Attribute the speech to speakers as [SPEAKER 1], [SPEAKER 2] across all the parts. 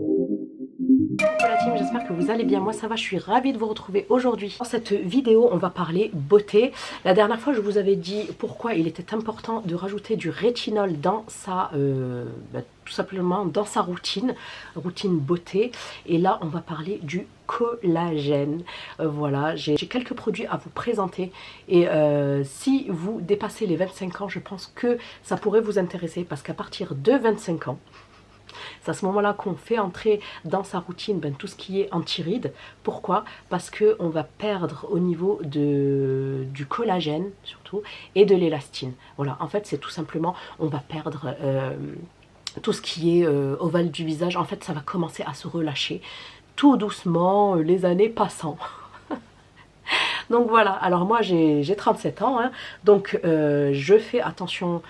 [SPEAKER 1] Coucou la team, j'espère que vous allez bien, moi ça va, je suis ravie de vous retrouver aujourd'hui. Dans cette vidéo, on va parler beauté. La dernière fois, je vous avais dit pourquoi il était important de rajouter du rétinol dans sa, tout simplement dans sa routine beauté. Et là, on va parler du collagène. Voilà, j'ai quelques produits à vous présenter et si vous dépassez les 25 ans, je pense que ça pourrait vous intéresser parce qu'à partir de 25 ans, c'est à ce moment-là qu'on fait entrer dans sa routine tout ce qui est anti-rides. Pourquoi? Parce qu'on va perdre au niveau du collagène surtout et de l'élastine. Voilà, en fait c'est tout simplement, on va perdre tout ce qui est ovale du visage. En fait ça va commencer à se relâcher tout doucement les années passant. Donc voilà, alors moi j'ai 37 ans, hein, donc je fais attention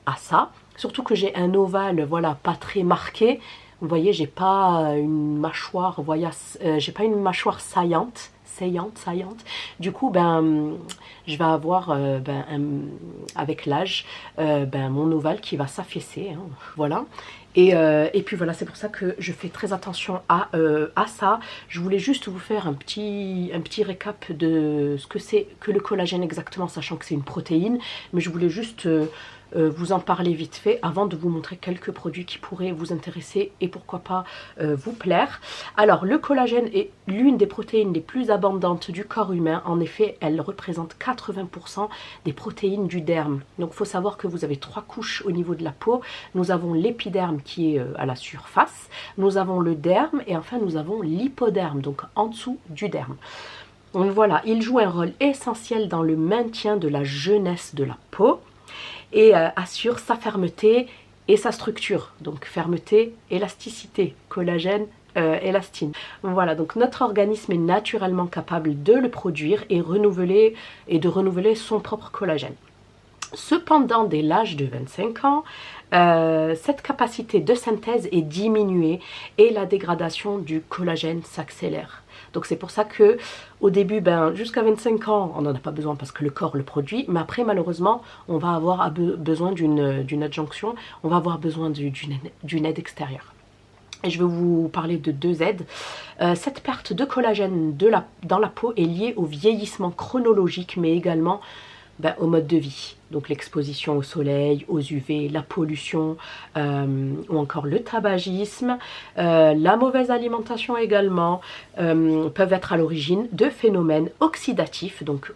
[SPEAKER 1] à ça. Surtout que j'ai un ovale, voilà, pas très marqué. Vous voyez, j'ai pas une mâchoire, j'ai pas une mâchoire saillante. Du coup, je vais avoir, avec l'âge, mon ovale qui va s'affaisser, hein, voilà. Et puis voilà, c'est pour ça que je fais très attention à ça. Je voulais juste vous faire un petit récap de ce que c'est que le collagène exactement, sachant que c'est une protéine. Mais je voulais juste vous en parler vite fait avant de vous montrer quelques produits qui pourraient vous intéresser et pourquoi pas vous plaire. Alors le collagène est l'une des protéines les plus abondantes du corps humain. En effet, elle représente 80% des protéines du derme. Donc il faut savoir que vous avez 3 couches au niveau de la peau. Nous avons l'épiderme qui est à la surface, nous avons le derme et enfin nous avons l'hypoderme, donc en dessous du derme. Donc voilà, il joue un rôle essentiel dans le maintien de la jeunesse de la peau et assure sa fermeté et sa structure. Donc fermeté, élasticité, collagène, élastine. Voilà, donc notre organisme est naturellement capable de le produire et de renouveler son propre collagène. Cependant, dès l'âge de 25 ans, cette capacité de synthèse est diminuée et la dégradation du collagène s'accélère. Donc c'est pour ça que au début, jusqu'à 25 ans, on n'en a pas besoin parce que le corps le produit, mais après malheureusement, on va avoir besoin d'une adjonction, on va avoir besoin d'une aide extérieure. Et je vais vous parler de 2 aides. Cette perte de collagène dans la peau est liée au vieillissement chronologique, mais également au mode de vie, donc l'exposition au soleil, aux UV, la pollution ou encore le tabagisme, la mauvaise alimentation également peuvent être à l'origine de phénomènes oxydatifs. Donc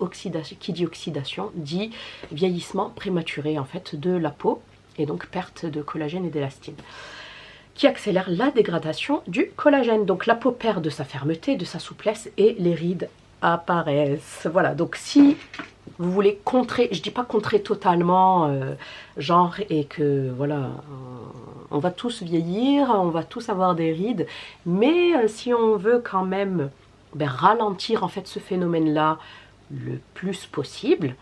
[SPEAKER 1] qui dit oxydation dit vieillissement prématuré en fait de la peau et donc perte de collagène et d'élastine, qui accélère la dégradation du collagène. Donc la peau perd de sa fermeté, de sa souplesse et les rides apparaissent. Voilà, donc si vous voulez contrer, je dis pas contrer totalement, genre, et que voilà, on va tous vieillir, on va tous avoir des rides, mais si on veut quand même ralentir en fait ce phénomène-là le plus possible,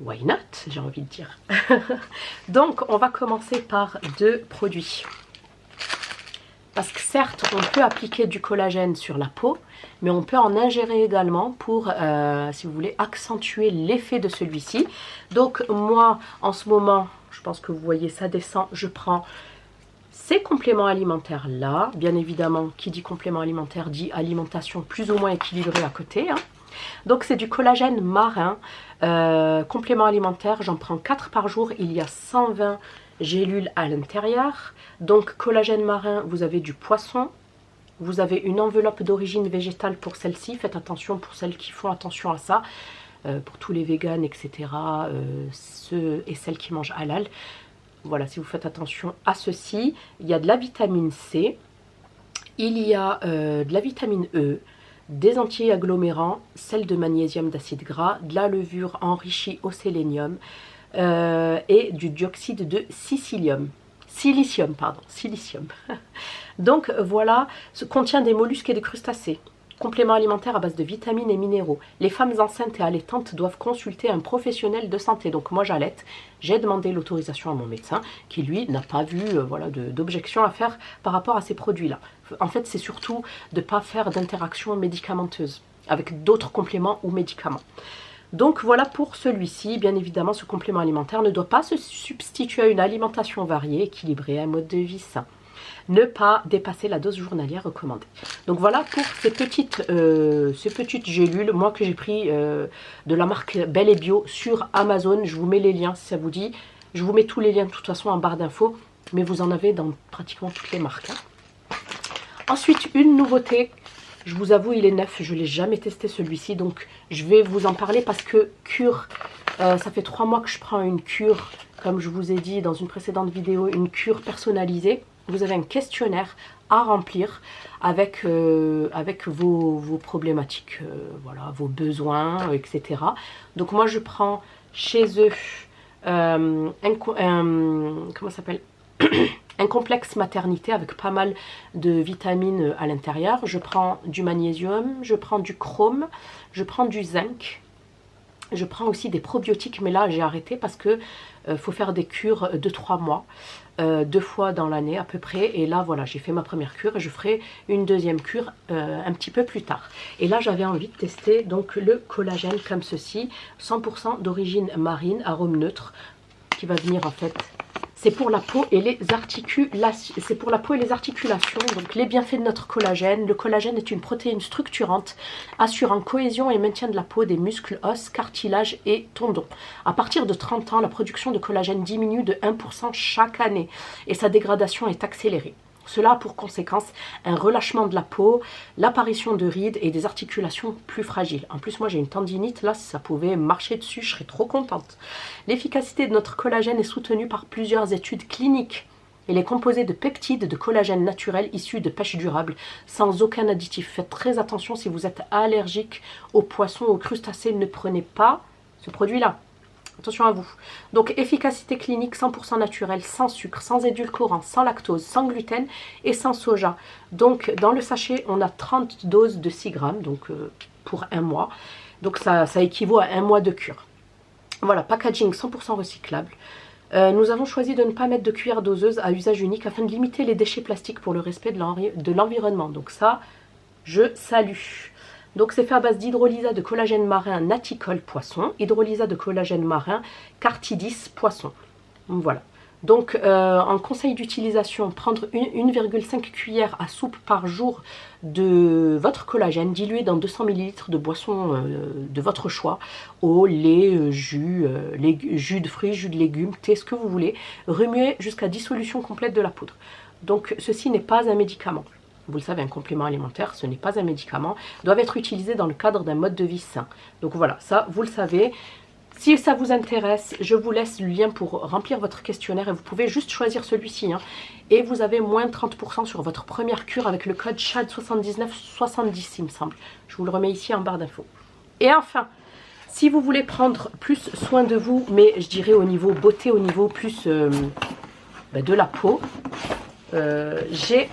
[SPEAKER 1] why not, j'ai envie de dire. Donc on va commencer par 2 produits. Parce que certes, on peut appliquer du collagène sur la peau, mais on peut en ingérer également pour, si vous voulez, accentuer l'effet de celui-ci. Donc moi, en ce moment, je pense que vous voyez, ça descend, je prends ces compléments alimentaires-là. Bien évidemment, qui dit complément alimentaire dit alimentation plus ou moins équilibrée à côté, hein. Donc c'est du collagène marin, complément alimentaire, j'en prends 4 par jour, il y a 120 gélules à l'intérieur. Donc collagène marin, vous avez du poisson, vous avez une enveloppe d'origine végétale pour celle-ci, faites attention pour celles qui font attention à ça, pour tous les véganes, etc., ceux et celles qui mangent halal. Voilà, si vous faites attention à ceci, il y a de la vitamine C, il y a de la vitamine E, des anti-agglomérants, sel de magnésium, d'acide gras, de la levure enrichie au sélénium et du dioxyde de silicium. Donc voilà, ce contient des mollusques et des crustacés. Complément alimentaire à base de vitamines et minéraux. Les femmes enceintes et allaitantes doivent consulter un professionnel de santé. Donc moi j'allaite, j'ai demandé l'autorisation à mon médecin qui lui n'a pas vu voilà, d'objection à faire par rapport à ces produits-là. En fait c'est surtout de ne pas faire d'interaction médicamenteuse avec d'autres compléments ou médicaments. Donc voilà pour celui-ci. Bien évidemment, ce complément alimentaire ne doit pas se substituer à une alimentation variée, équilibrée, un mode de vie sain. ne pas dépasser la dose journalière recommandée. Donc voilà pour ces petites gélules, moi que j'ai pris de la marque Belle et Bio sur Amazon. Je vous mets les liens si ça vous dit. Je vous mets tous les liens de toute façon en barre d'infos, mais vous en avez dans pratiquement toutes les marques. Hein. Ensuite, une nouveauté. Je vous avoue, il est neuf, je ne l'ai jamais testé celui-ci, donc je vais vous en parler parce que cure, ça fait 3 mois que je prends une cure, comme je vous ai dit dans une précédente vidéo, une cure personnalisée. Vous avez un questionnaire à remplir avec vos problématiques, voilà, vos besoins, etc. Donc moi je prends chez eux comment ça s'appelle un complexe maternité avec pas mal de vitamines à l'intérieur. Je prends du magnésium, je prends du chrome, je prends du zinc. Je prends aussi des probiotiques, mais là j'ai arrêté parce que faut faire des cures de 3 mois, 2 fois dans l'année à peu près. Et là voilà, j'ai fait ma première cure et je ferai une deuxième cure un petit peu plus tard. Et là j'avais envie de tester donc le collagène comme ceci, 100% d'origine marine, arôme neutre, qui va venir en fait. C'est pour la peau et les articulations. C'est pour la peau et les articulations. Donc les bienfaits de notre collagène. Le collagène est une protéine structurante assurant cohésion et maintien de la peau, des muscles, os, cartilage et tendons. À partir de 30 ans, la production de collagène diminue de 1% chaque année et sa dégradation est accélérée. Cela a pour conséquence un relâchement de la peau, l'apparition de rides et des articulations plus fragiles. En plus, moi j'ai une tendinite, là si ça pouvait marcher dessus, je serais trop contente. L'efficacité de notre collagène est soutenue par plusieurs études cliniques. Il est composé de peptides de collagène naturel issus de pêche durable, sans aucun additif. Faites très attention si vous êtes allergique aux poissons, aux crustacés, ne prenez pas ce produit-là. Attention à vous. Donc efficacité clinique 100% naturelle, sans sucre, sans édulcorant, sans lactose, sans gluten et sans soja. Donc dans le sachet on a 30 doses de 6 grammes donc, pour 1 mois. Donc ça équivaut à 1 mois de cure. Voilà, packaging 100% recyclable. Nous avons choisi de ne pas mettre de cuillère doseuse à usage unique afin de limiter les déchets plastiques pour le respect de l'environnement. Donc ça, je salue. Donc c'est fait à base d'hydrolysa de collagène marin naticole poisson, hydrolysa de collagène marin cartidis poisson. Voilà. Donc en conseil d'utilisation, prendre 1,5 cuillère à soupe par jour de votre collagène dilué dans 200 ml de boisson de votre choix, eau, lait, jus de fruits, jus de légumes, thé, ce que vous voulez. Remuer jusqu'à dissolution complète de la poudre. Donc ceci n'est pas un médicament. Vous le savez, un complément alimentaire, ce n'est pas un médicament, doivent être utilisés dans le cadre d'un mode de vie sain. Donc voilà, ça, vous le savez. Si ça vous intéresse, je vous laisse le lien pour remplir votre questionnaire et vous pouvez juste choisir celui-ci. Hein. Et vous avez moins de 30% sur votre première cure avec le code CHAD7970, il me semble. Je vous le remets ici en barre d'infos. Et enfin, si vous voulez prendre plus soin de vous, mais je dirais au niveau beauté, au niveau plus de la peau, j'ai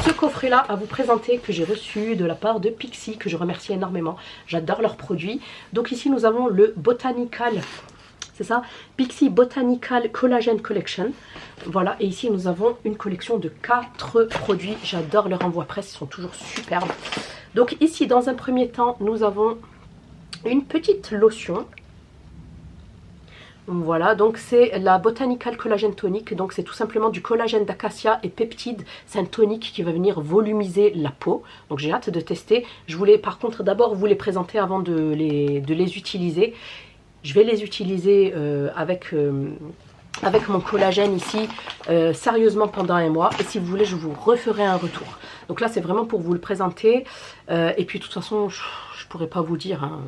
[SPEAKER 1] ce coffret-là à vous présenter que j'ai reçu de la part de Pixi, que je remercie énormément. J'adore leurs produits. Donc ici, nous avons le Botanical, c'est ça, Pixi Botanical Collagen Collection. Voilà, et ici, nous avons une collection de 4 produits. J'adore leur envoi presse, ils sont toujours superbes. Donc ici, dans un premier temps, nous avons une petite lotion. Voilà, donc c'est la Botanical Collagen Tonic, donc c'est tout simplement du collagène d'acacia et peptides. C'est un tonique qui va venir volumiser la peau, donc j'ai hâte de tester. Je voulais par contre d'abord vous les présenter avant de les utiliser. Je vais les utiliser avec mon collagène ici sérieusement pendant 1 mois, et si vous voulez je vous referai un retour. Donc là c'est vraiment pour vous le présenter, et puis de toute façon je pourrais pas vous dire, hein,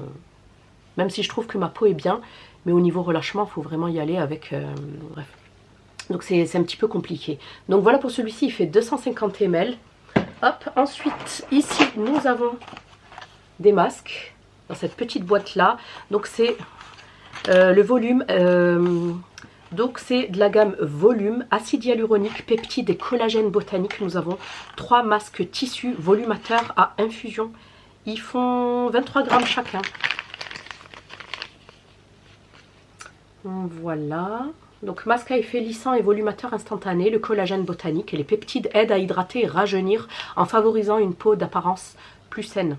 [SPEAKER 1] même si je trouve que ma peau est bien. Mais au niveau relâchement, il faut vraiment y aller avec... bref. Donc c'est un petit peu compliqué. Donc voilà pour celui-ci, il fait 250 ml. Hop, ensuite, ici, nous avons des masques dans cette petite boîte-là. Donc c'est le volume... donc c'est de la gamme volume, acide hyaluronique, peptides et collagène botanique. Nous avons 3 masques tissus volumateurs à infusion. Ils font 23 grammes chacun. Voilà, donc masque à effet lissant et volumateur instantané, le collagène botanique et les peptides aident à hydrater et rajeunir en favorisant une peau d'apparence plus saine.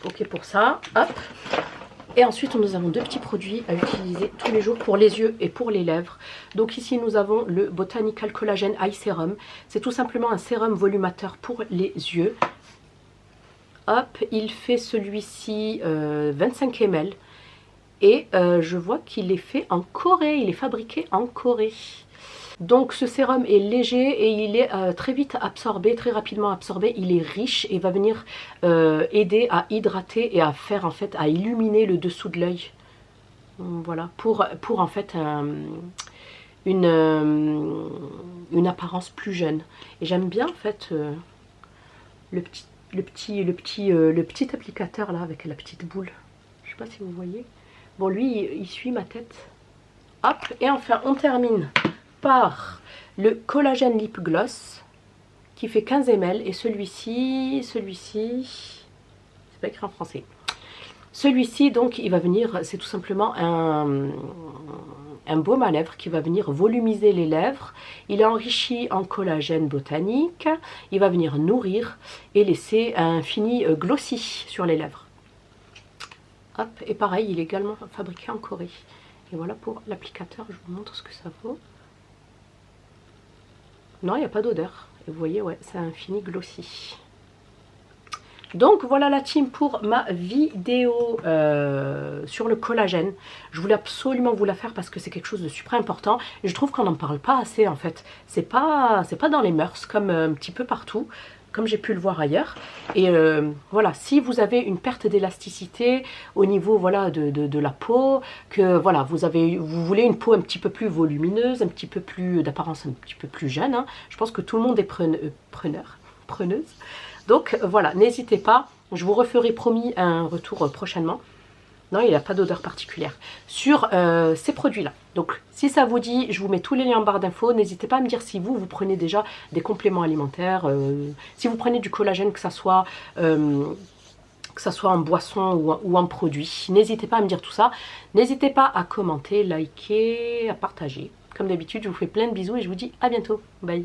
[SPEAKER 1] Ok pour ça, hop. Et ensuite, nous avons deux petits produits à utiliser tous les jours pour les yeux et pour les lèvres. Donc ici, nous avons le Botanical Collagen Eye Serum. C'est tout simplement un sérum volumateur pour les yeux. Hop, il fait celui-ci 25 ml. Et je vois qu'il est fait en Corée, il est fabriqué en Corée. Donc ce sérum est léger et il est très vite absorbé, très rapidement absorbé. Il est riche et va venir aider à hydrater et à faire en fait, à illuminer le dessous de l'œil. Voilà, pour en fait une apparence plus jeune. Et j'aime bien en fait le petit applicateur là avec la petite boule. Je sais pas si vous voyez. Bon, lui, il suit ma tête. Hop, et enfin, on termine par le Collagen Lip Gloss qui fait 15 ml. Et celui-ci, c'est pas écrit en français. Celui-ci, donc, il va venir, c'est tout simplement un baume à lèvres qui va venir volumiser les lèvres. Il est enrichi en collagène botanique. Il va venir nourrir et laisser un fini glossy sur les lèvres. Hop, et pareil, il est également fabriqué en Corée. Et voilà pour l'applicateur, je vous montre ce que ça vaut. Non, il n'y a pas d'odeur. Et vous voyez, ouais, c'est un fini glossy. Donc voilà la team pour ma vidéo sur le collagène. Je voulais absolument vous la faire parce que c'est quelque chose de super important. Et je trouve qu'on n'en parle pas assez en fait. C'est pas dans les mœurs comme un petit peu partout, comme j'ai pu le voir ailleurs. Et voilà, si vous avez une perte d'élasticité au niveau voilà, de la peau, que voilà, vous voulez une peau un petit peu plus volumineuse, un petit peu plus d'apparence un petit peu plus jeune, hein, je pense que tout le monde est preneuse. Donc voilà, n'hésitez pas, je vous referai promis un retour prochainement. Non, il n'a pas d'odeur particulière sur ces produits-là. Donc si ça vous dit, je vous mets tous les liens en barre d'infos. N'hésitez pas à me dire si vous prenez déjà des compléments alimentaires, si vous prenez du collagène, que ça soit en boisson ou en produit. N'hésitez pas à me dire tout ça. N'hésitez pas à commenter, liker, à partager. Comme d'habitude, je vous fais plein de bisous et je vous dis à bientôt. Bye.